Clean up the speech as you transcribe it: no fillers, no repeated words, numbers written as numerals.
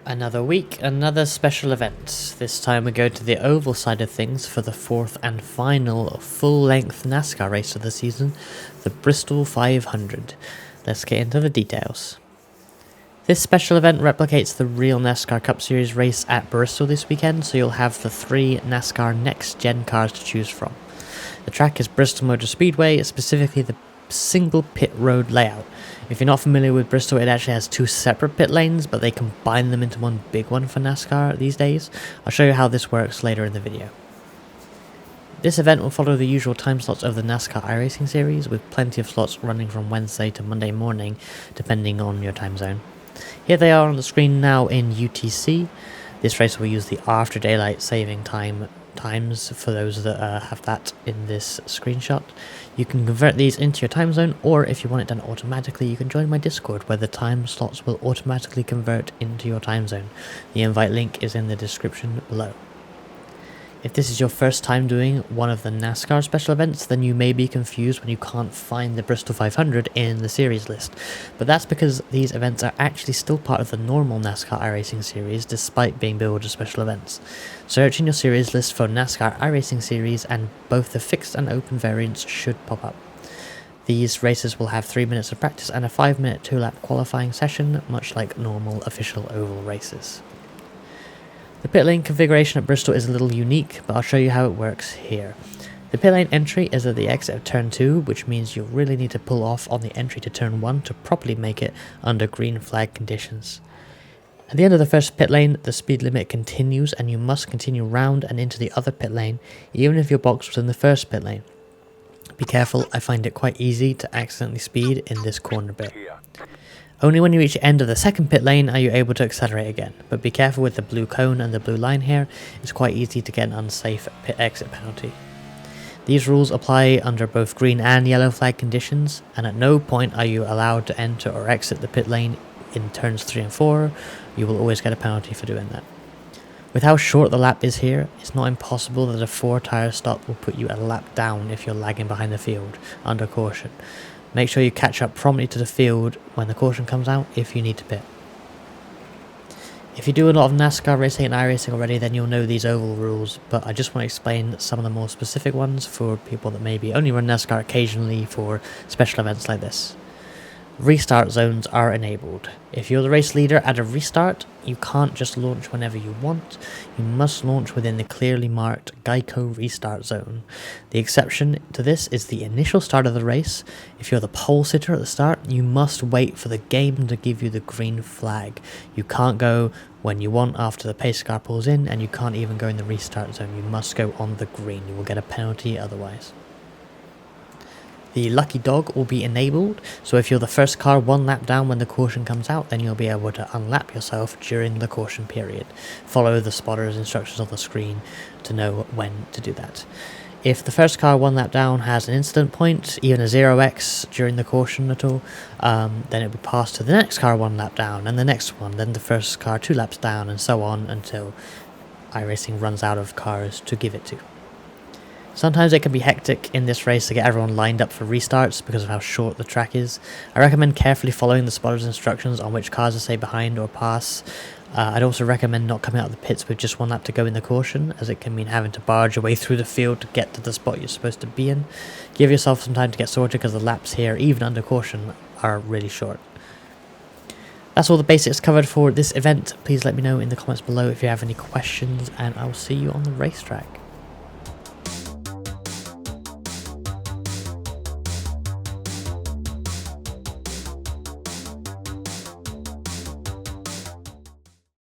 Another week, another special event. This time we go to the oval side of things for the fourth and final full-length NASCAR race of the season, the Bristol 500. Let's get into the details. This special event replicates the real NASCAR Cup Series race at Bristol this weekend, so you'll have the 3 NASCAR next-gen cars to choose from. The track is Bristol Motor Speedway, specifically the single pit road layout. If you're not familiar with Bristol, it actually has 2 separate pit lanes, but they combine them into one big one for NASCAR these days. I'll show you how this works later in the video. This event will follow the usual time slots of the NASCAR iRacing series, with plenty of slots running from Wednesday to Monday morning, depending on your time zone. Here they are on the screen now in UTC. This race will use the after daylight saving times for those that have that in this screenshot. You can convert these into your time zone, or if you want it done automatically, you can join my Discord where the time slots will automatically convert into your time zone. The invite link is in the description below. If this is your first time doing one of the NASCAR special events, then you may be confused when you can't find the Bristol 500 in the series list, but that's because these events are actually still part of the normal NASCAR iRacing series despite being billed as special events. Search in your series list for NASCAR iRacing series and both the fixed and open variants should pop up. These races will have 3 minutes of practice and a 5-minute 2-lap qualifying session, much like normal official oval races. The pit lane configuration at Bristol is a little unique, but I'll show you how it works here. The pit lane entry is at the exit of turn 2, which means you'll really need to pull off on the entry to turn 1 to properly make it under green flag conditions. At the end of the first pit lane, the speed limit continues and you must continue round and into the other pit lane, even if your box was in the first pit lane. Be careful, I find it quite easy to accidentally speed in this corner bit. Only when you reach the end of the second pit lane are you able to accelerate again, but be careful with the blue cone and the blue line here. It's quite easy to get an unsafe pit exit penalty. These rules apply under both green and yellow flag conditions, and at no point are you allowed to enter or exit the pit lane in turns 3 and 4. You will always get a penalty for doing that. With how short the lap is here, it's not impossible that a 4-tire stop will put you a lap down if you're lagging behind the field under caution. Make sure you catch up promptly to the field when the caution comes out if you need to pit. If you do a lot of NASCAR racing and iRacing already, then you'll know these oval rules, but I just want to explain some of the more specific ones for people that maybe only run NASCAR occasionally for special events like this. Restart zones are enabled. If you're the race leader at a restart, you can't just launch whenever you want. You must launch within the clearly marked Geico restart zone. The exception to this is the initial start of the race. If you're the pole sitter at the start, you must wait for the game to give you the green flag. You can't go when you want after the pace car pulls in, and you can't even go in the restart zone. You must go on the green. You will get a penalty otherwise. The lucky dog will be enabled, so if you're the first car 1 lap down when the caution comes out, then you'll be able to unlap yourself during the caution period. Follow the spotter's instructions on the screen to know when to do that. If the first car 1 lap down has an incident point, even a 0x during the caution at all, then it will pass to the next car 1 lap down, and the next one, then the first car 2 laps down, and so on until iRacing runs out of cars to give it to. Sometimes it can be hectic in this race to get everyone lined up for restarts because of how short the track is. I recommend carefully following the spotter's instructions on which cars to stay behind or pass. I'd also recommend not coming out of the pits with just 1 lap to go in the caution, as it can mean having to barge your way through the field to get to the spot you're supposed to be in. Give yourself some time to get sorted because the laps here, even under caution, are really short. That's all the basics covered for this event. Please let me know in the comments below if you have any questions, and I'll see you on the racetrack.